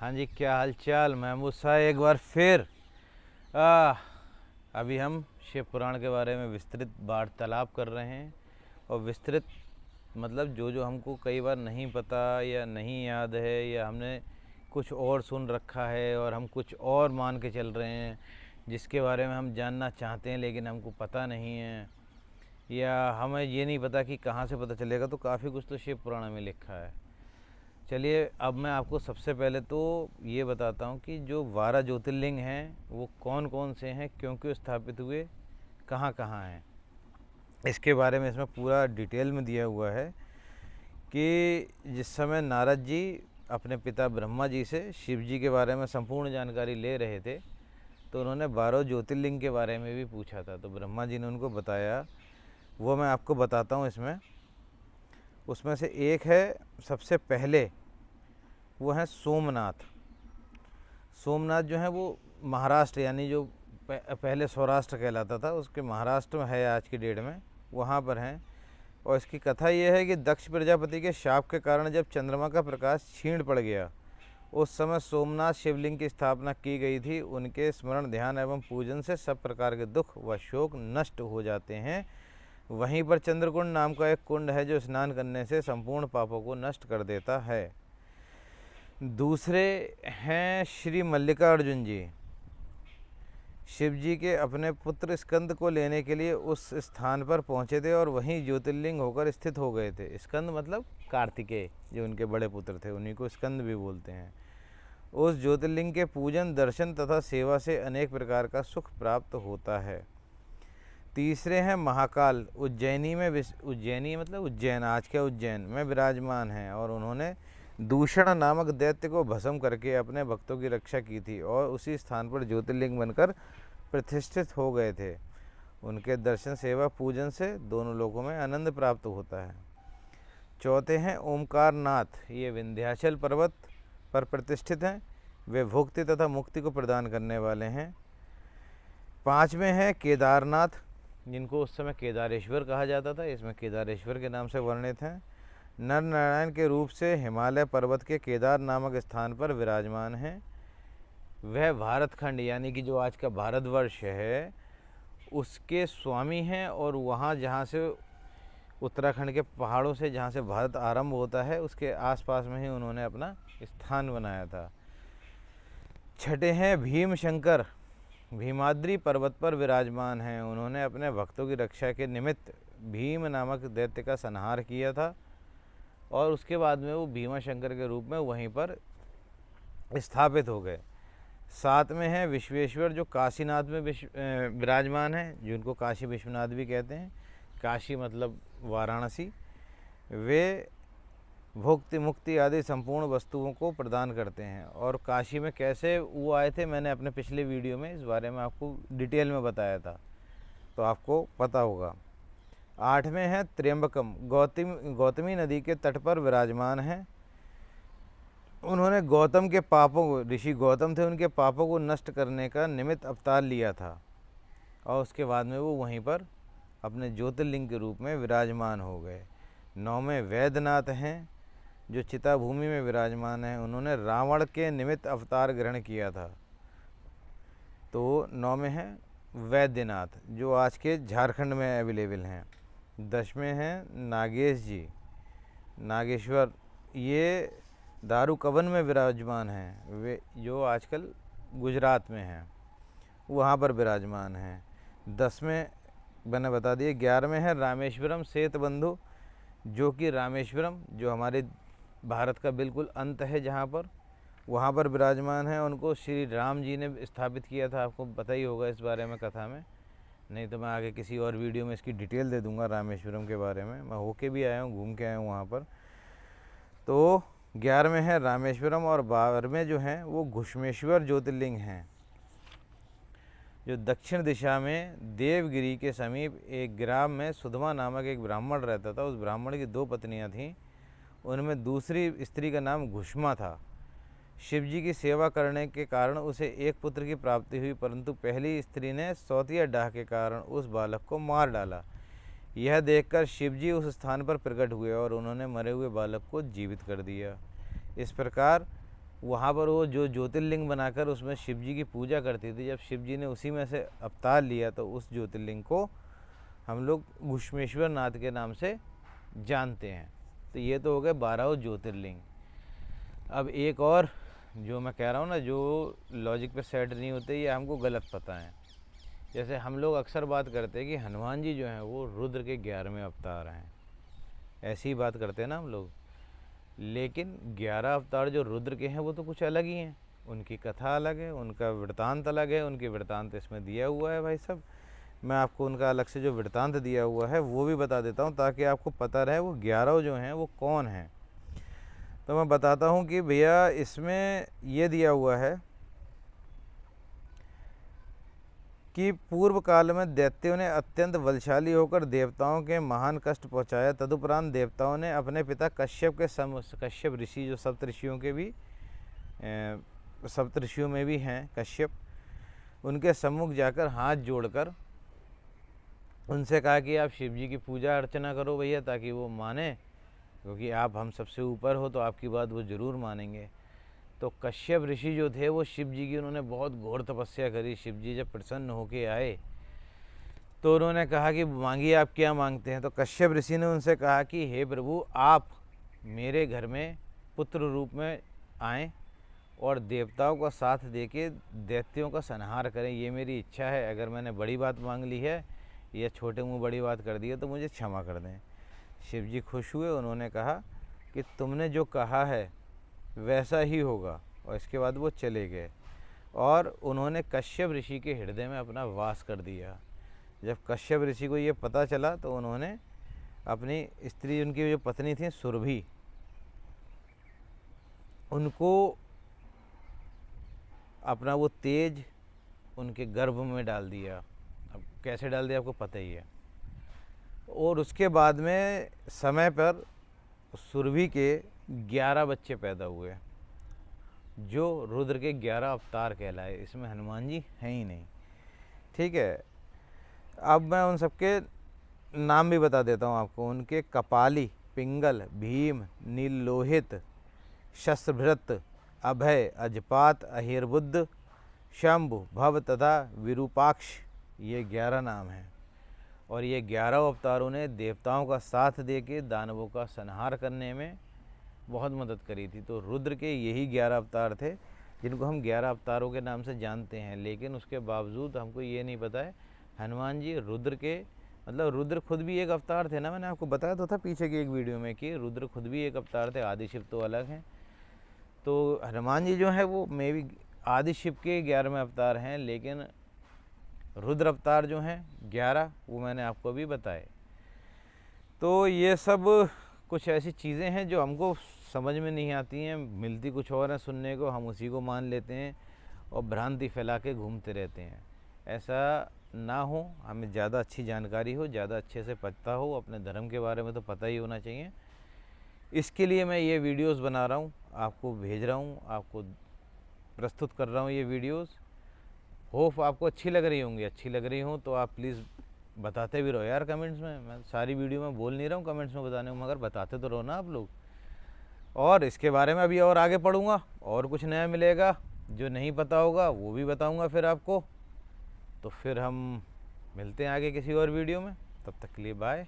हाँ जी, क्या हाल चाल महमूद साहब। एक बार फिर आ, अभी हम शिव पुराण के बारे में विस्तृत वार्तालाप कर रहे हैं। और विस्तृत मतलब जो जो हमको कई बार नहीं पता या नहीं याद है या हमने कुछ और सुन रखा है और हम कुछ और मान के चल रहे हैं, जिसके बारे में हम जानना चाहते हैं लेकिन हमको पता नहीं है, या हमें ये नहीं पता कि कहाँ से पता चलेगा। तो काफ़ी कुछ तो शिव पुराण में लिखा है। चलिए, अब मैं आपको सबसे पहले तो ये बताता हूँ कि जो 12 ज्योतिर्लिंग हैं वो कौन कौन से हैं, क्यों क्यों स्थापित हुए, कहाँ कहाँ हैं, इसके बारे में इसमें पूरा डिटेल में दिया हुआ है। कि जिस समय नारद जी अपने पिता ब्रह्मा जी से शिव जी के बारे में संपूर्ण जानकारी ले रहे थे, तो उन्होंने 12 ज्योतिर्लिंग के बारे में भी पूछा था। तो ब्रह्मा जी ने उनको बताया, वो मैं आपको बताता हूँ इसमें। उसमें से एक है सबसे पहले, वो है सोमनाथ। सोमनाथ जो है वो महाराष्ट्र, यानी जो पहले सौराष्ट्र कहलाता था, उसके महाराष्ट्र में है आज की डेट में, वहाँ पर हैं। और इसकी कथा ये है कि दक्ष प्रजापति के शाप के कारण जब चंद्रमा का प्रकाश क्षीण पड़ गया, उस समय सोमनाथ शिवलिंग की स्थापना की गई थी। उनके स्मरण, ध्यान एवं पूजन से सब प्रकार के दुख व शोक नष्ट हो जाते हैं। वहीं पर चंद्रकुंड नाम का एक कुंड है जो स्नान करने से संपूर्ण पापों को नष्ट कर देता है। दूसरे हैं श्री मल्लिकार्जुन जी। शिव जी के अपने पुत्र स्कंद को लेने के लिए उस स्थान पर पहुंचे थे और वहीं ज्योतिर्लिंग होकर स्थित हो गए थे। स्कंद मतलब कार्तिकेय, जो उनके बड़े पुत्र थे, उन्हीं को स्कंद भी बोलते हैं। उस ज्योतिर्लिंग के पूजन, दर्शन तथा सेवा से अनेक प्रकार का सुख प्राप्त होता है। तीसरे हैं महाकाल। उज्जैनी में उज्जैनी मतलब उज्जैन, आज के उज्जैन में विराजमान हैं। और उन्होंने दूषण नामक दैत्य को भस्म करके अपने भक्तों की रक्षा की थी और उसी स्थान पर ज्योतिर्लिंग बनकर प्रतिष्ठित हो गए थे। उनके दर्शन, सेवा, पूजन से दोनों लोकों में आनंद प्राप्त होता है। चौथे हैं ओमकार नाथ। ये विंध्याचल पर्वत पर प्रतिष्ठित हैं। वे भुक्ति तथा मुक्ति को प्रदान करने वाले हैं। पांचवें हैं केदारनाथ, जिनको उस समय केदारेश्वर कहा जाता था, इसमें केदारेश्वर के नाम से वर्णित हैं। नर नारायण के रूप से हिमालय पर्वत के केदार नामक स्थान पर विराजमान हैं। वह भारत खंड, यानी कि जो आज का भारतवर्ष है, उसके स्वामी हैं। और वहाँ जहाँ से उत्तराखंड के पहाड़ों से जहाँ से भारत आरंभ होता है, उसके आसपास में ही उन्होंने अपना स्थान बनाया था। छठे हैं भीम शंकर। भीमाद्री पर्वत पर विराजमान हैं। उन्होंने अपने भक्तों की रक्षा के निमित्त भीम नामक दैत्य का संहार किया था और उसके बाद में वो भीमा शंकर के रूप में वहीं पर स्थापित हो गए। साथ में है विश्वेश्वर, जो काशीनाथ में विराजमान हैं, जिनको काशी विश्वनाथ भी कहते हैं। काशी मतलब वाराणसी। वे भुक्ति, मुक्ति आदि संपूर्ण वस्तुओं को प्रदान करते हैं। और काशी में कैसे वो आए थे, मैंने अपने पिछले वीडियो में इस बारे में आपको डिटेल में बताया था, तो आपको पता होगा। आठवें हैं त्र्यंबकम। गौतमी नदी के तट पर विराजमान हैं। उन्होंने गौतम के पापों को, ऋषि गौतम थे, उनके पापों को नष्ट करने का निमित्त अवतार लिया था और उसके बाद में वो वहीं पर अपने ज्योतिर्लिंग के रूप में विराजमान हो गए। नौवें वैद्यनाथ हैं, जो चिता भूमि में विराजमान हैं। उन्होंने रावण के निमित्त अवतार ग्रहण किया था। तो नौवें हैं वैद्यनाथ, जो आज के झारखंड में अवेलेबल हैं। 10वें हैं नागेश जी, नागेश्वर। ये दारूकवन में विराजमान हैं। वे जो आजकल गुजरात में हैं, वहाँ पर विराजमान हैं। 10वें मैंने बता दिए। 11वें हैं रामेश्वरम सेतबंधु, जो कि रामेश्वरम जो हमारे भारत का बिल्कुल अंत है, जहाँ पर, वहाँ पर विराजमान है। उनको श्री राम जी ने स्थापित किया था। आपको पता ही होगा इस बारे में कथा में, नहीं तो मैं आगे किसी और वीडियो में इसकी डिटेल दे दूंगा रामेश्वरम के बारे में। मैं होके भी आया हूँ, घूम के आया हूँ वहाँ पर। तो 11वें है रामेश्वरम और 12वें जो हैं वो घुश्मेश्वर ज्योतिर्लिंग हैं, जो दक्षिण दिशा में देवगिरी के समीप एक ग्राम में सुधमा नामक एक ब्राह्मण रहता था। उस ब्राह्मण की 2 पत्नियां थीं। उनमें दूसरी स्त्री का नाम घुष्मा था। शिवजी की सेवा करने के कारण उसे एक पुत्र की प्राप्ति हुई, परंतु पहली स्त्री ने सौतिया डाह के कारण उस बालक को मार डाला। यह देखकर शिवजी उस स्थान पर प्रकट हुए और उन्होंने मरे हुए बालक को जीवित कर दिया। इस प्रकार वहाँ पर वो जो ज्योतिर्लिंग बनाकर उसमें शिव जी की पूजा करती थी, जब शिव जी ने उसी में से अवतार लिया तो उस ज्योतिर्लिंग को हम लोग घुश्मेश्वर नाथ के नाम से जानते हैं। तो ये तो हो गए 12 ज्योतिर्लिंग। अब एक और जो मैं कह रहा हूँ ना, जो लॉजिक पे सेट नहीं होते, ये हमको गलत पता है। जैसे हम लोग अक्सर बात करते हैं कि हनुमान जी जो हैं वो रुद्र के 11वें अवतार हैं, ऐसी ही बात करते हैं ना हम लोग। लेकिन 11 अवतार जो रुद्र के हैं वो तो कुछ अलग ही हैं, उनकी कथा अलग है, उनका वृत्तांत अलग है। उनकी वृत्तांत इसमें दिया हुआ है भाई साहब। मैं आपको उनका अलग से जो वृत्तांत दिया हुआ है वो भी बता देता हूँ, ताकि आपको पता रहे वो 11 जो हैं वो कौन हैं। तो मैं बताता हूँ कि भैया इसमें ये दिया हुआ है कि पूर्व काल में दैत्यों ने अत्यंत बलशाली होकर देवताओं के महान कष्ट पहुँचाया। तदुपरांत देवताओं ने अपने पिता कश्यप के कश्यप ऋषि, जो सप्तऋषियों के भी सप्तऋषियों में भी हैं कश्यप, उनके सम्मुख जाकर हाथ जोड़कर उनसे कहा कि आप शिव जी की पूजा अर्चना करो भैया, ताकि वो माने, क्योंकि आप हम सबसे ऊपर हो तो आपकी बात वो ज़रूर मानेंगे। तो कश्यप ऋषि जो थे वो शिव जी की उन्होंने बहुत घोर तपस्या करी। शिव जी जब प्रसन्न होके आए तो उन्होंने कहा कि मांगिए, आप क्या मांगते हैं। तो कश्यप ऋषि ने उनसे कहा कि हे प्रभु, आप मेरे घर में पुत्र रूप में आएँ और देवताओं का साथ देके दैत्यों का संहार करें, ये मेरी इच्छा है। अगर मैंने बड़ी बात मांग ली है या छोटे मुँह बड़ी बात कर दी है तो मुझे क्षमा कर दें। शिव जी खुश हुए, उन्होंने कहा कि तुमने जो कहा है वैसा ही होगा, और इसके बाद वो चले गए और उन्होंने कश्यप ऋषि के हृदय में अपना वास कर दिया। जब कश्यप ऋषि को ये पता चला तो उन्होंने अपनी स्त्री, उनकी जो पत्नी थी सुरभि, उनको अपना वो तेज उनके गर्भ में डाल दिया। अब कैसे डाल दिया आपको पता ही है। और उसके बाद में समय पर सुरभि के 11 बच्चे पैदा हुए, जो रुद्र के 11 अवतार कहलाए। इसमें हनुमान जी हैं ही नहीं, ठीक है। अब मैं उन सबके नाम भी बता देता हूँ आपको। उनके कपाली, पिंगल, भीम, नीलोहित, शस्त्रभृत, अभय, अजपात, अहिर्बुद्ध, शंभु, भव तथा विरूपाक्ष, ये 11 नाम हैं। और ये 11 अवतारों ने देवताओं का साथ देके दानवों का संहार करने में बहुत मदद करी थी। तो रुद्र के यही 11 अवतार थे जिनको हम 11 अवतारों के नाम से जानते हैं। लेकिन उसके बावजूद हमको ये नहीं पता है हनुमान जी रुद्र के, मतलब रुद्र खुद भी एक अवतार थे ना, मैंने आपको बताया तो था पीछे की एक वीडियो में कि रुद्र खुद भी एक अवतार थे, आदि शिव तो अलग हैं। तो हनुमान जी जो है वो मे भी आदि शिव के 11वें अवतार हैं, लेकिन रुद्र अवतार जो हैं 11 वो मैंने आपको अभी बताए। तो ये सब कुछ ऐसी चीज़ें हैं जो हमको समझ में नहीं आती हैं, मिलती कुछ और है सुनने को, हम उसी को मान लेते हैं और भ्रांति फैला के घूमते रहते हैं। ऐसा ना हो, हमें ज़्यादा अच्छी जानकारी हो, ज़्यादा अच्छे से पता हो, अपने धर्म के बारे में तो पता ही होना चाहिए। इसके लिए मैं ये वीडियोस बना रहा हूँ, आपको भेज रहा हूँ, आपको प्रस्तुत कर रहा हूँ ये वीडियोस। होप आपको अच्छी लग रही होंगी। अच्छी लग रही हो तो आप प्लीज़ बताते भी रहो यार कमेंट्स में। मैं सारी वीडियो में बोल नहीं रहा हूँ कमेंट्स में बताने को, मगर बताते तो रहो ना आप लोग। और इसके बारे में अभी और आगे पढ़ूँगा, और कुछ नया मिलेगा जो नहीं पता होगा वो भी बताऊँगा फिर आपको। तो फिर हम मिलते हैं आगे किसी और वीडियो में, तब तक के लिए बाय।